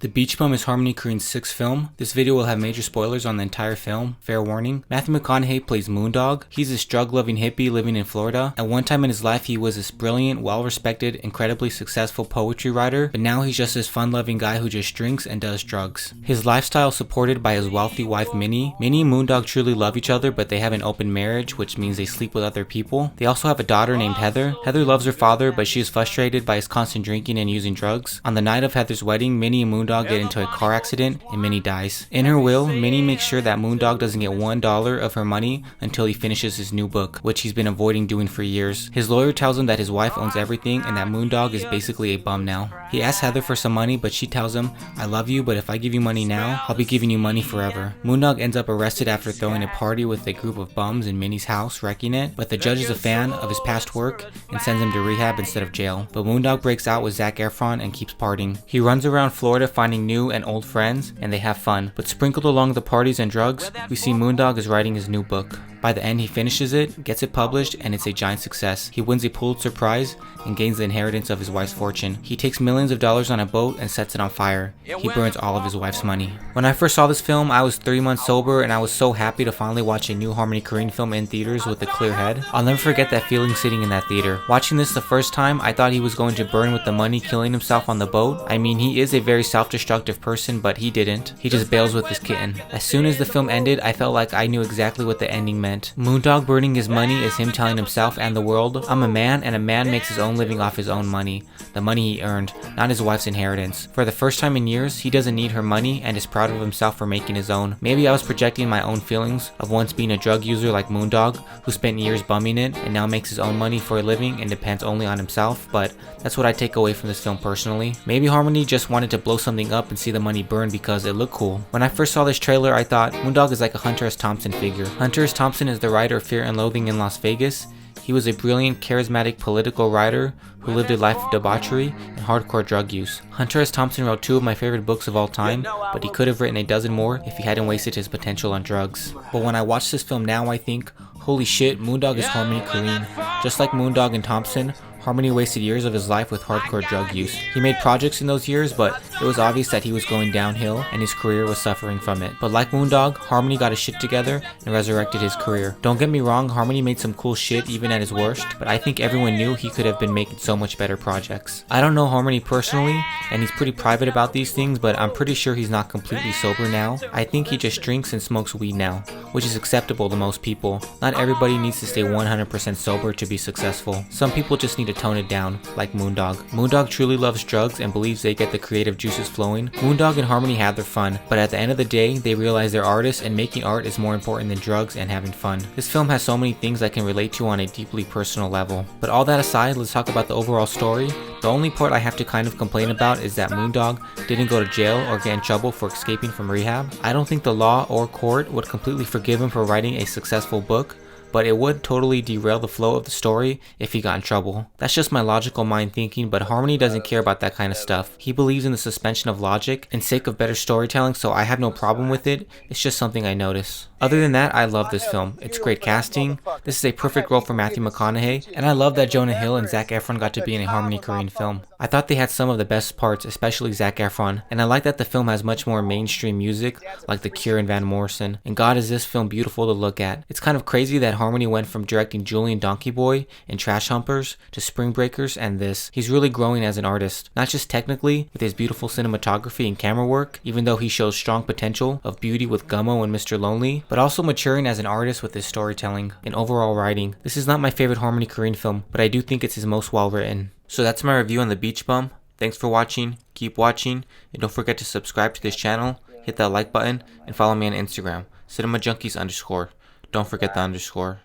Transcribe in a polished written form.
The Beach Bum is Harmony Korine's sixth film. This video will have major spoilers on the entire film. Fair warning. Matthew McConaughey plays Moondog. He's this drug-loving hippie living in Florida. At one time in his life, he was this brilliant, well-respected, incredibly successful poetry writer, but now he's just this fun-loving guy who just drinks and does drugs. His lifestyle is supported by his wealthy wife Minnie. Minnie and Moondog truly love each other, but they have an open marriage, which means they sleep with other people. They also have a daughter named Heather. Heather loves her father, but she is frustrated by his constant drinking and using drugs. On the night of Heather's wedding, Minnie and Moondog get into a car accident and Minnie dies. In her will, Minnie makes sure that Moondog doesn't get $1 of her money until he finishes his new book, which he's been avoiding doing for years. His lawyer tells him that his wife owns everything and that Moondog is basically a bum now. He asks Heather for some money, but she tells him, "I love you, but if I give you money now, I'll be giving you money forever." Moondog ends up arrested after throwing a party with a group of bums in Minnie's house, wrecking it, but the judge is a fan of his past work and sends him to rehab instead of jail. But Moondog breaks out with Zac Efron and keeps partying. He runs around Florida finding new and old friends, and they have fun. But sprinkled along the parties and drugs, we see Moondog is writing his new book. By the end, he finishes it, gets it published, and it's a giant success. He wins a Pulitzer Prize and gains the inheritance of his wife's fortune. He takes millions of dollars on a boat and sets it on fire. He burns all of his wife's money. When I first saw this film, I was 3 months sober, and I was so happy to finally watch a new Harmony Korine film in theaters with a clear head. I'll never forget that feeling sitting in that theater. Watching this the first time, I thought he was going to burn with the money, killing himself on the boat. I mean, he is a very self-destructive person, but he didn't. He just bails with his kitten. As soon as the film ended, I felt like I knew exactly what the ending meant. Moondog burning his money is him telling himself and the world, "I'm a man, and a man makes his own living off his own money. The money he earned, not his wife's inheritance." For the first time in years, he doesn't need her money and is proud of himself for making his own. Maybe I was projecting my own feelings of once being a drug user like Moondog, who spent years bumming it and now makes his own money for a living and depends only on himself, but that's what I take away from this film personally. Maybe Harmony just wanted to blow something up and see the money burn because it looked cool. When I first saw this trailer, I thought Moondog is like a Hunter S. Thompson figure. Hunter S. Thompson is the writer of Fear and Loathing in Las Vegas. He was a brilliant, charismatic political writer who lived a life of debauchery and hardcore drug use. Hunter S. Thompson wrote 2 of my favorite books of all time, but he could have written a dozen more if he hadn't wasted his potential on drugs. But when I watch this film now, I think, holy shit, Moondog is Harmony Korine. Just like Moondog and Thompson, Harmony wasted years of his life with hardcore drug use. He made projects in those years, but it was obvious that he was going downhill and his career was suffering from it. But like Moondog, Harmony got his shit together and resurrected his career. Don't get me wrong, Harmony made some cool shit even at his worst, but I think everyone knew he could have been making so much better projects. I don't know Harmony personally, and he's pretty private about these things, but I'm pretty sure he's not completely sober now. I think he just drinks and smokes weed now, which is acceptable to most people. Not everybody needs to stay 100% sober to be successful. Some people just need to tone it down, like Moondog. Moondog truly loves drugs and believes they get the creative juices flowing. Moondog and Harmony had their fun, but at the end of the day, they realize they're artists and making art is more important than drugs and having fun. This film has so many things I can relate to on a deeply personal level. But all that aside, let's talk about the overall story. The only part I have to kind of complain about is that Moondog didn't go to jail or get in trouble for escaping from rehab. I don't think the law or court would completely forgive him for writing a successful book, but it would totally derail the flow of the story if he got in trouble. That's just my logical mind thinking, but Harmony doesn't care about that kind of stuff. He believes in the suspension of logic and sake of better storytelling, so I have no problem with it. It's just something I notice. Other than that, I love this film. It's great casting. This is a perfect role for Matthew McConaughey, and I love that Jonah Hill and Zac Efron got to be in a Harmony Korine film. I thought they had some of the best parts, especially Zac Efron, and I like that the film has much more mainstream music, like The Cure and Van Morrison. And God, is this film beautiful to look at. It's kind of crazy that Harmony went from directing Julian Donkey Boy and Trash Humpers to Spring Breakers and this. He's really growing as an artist, not just technically with his beautiful cinematography and camera work, even though he shows strong potential of beauty with Gummo and Mr. Lonely, but also maturing as an artist with his storytelling and overall writing. This is not my favorite Harmony Korine film, but I do think it's his most well written. So that's my review on The Beach Bum. Thanks for watching, keep watching, and don't forget to subscribe to this channel, hit that like button, and follow me on Instagram, cinemajunkies_. Don't forget the underscore.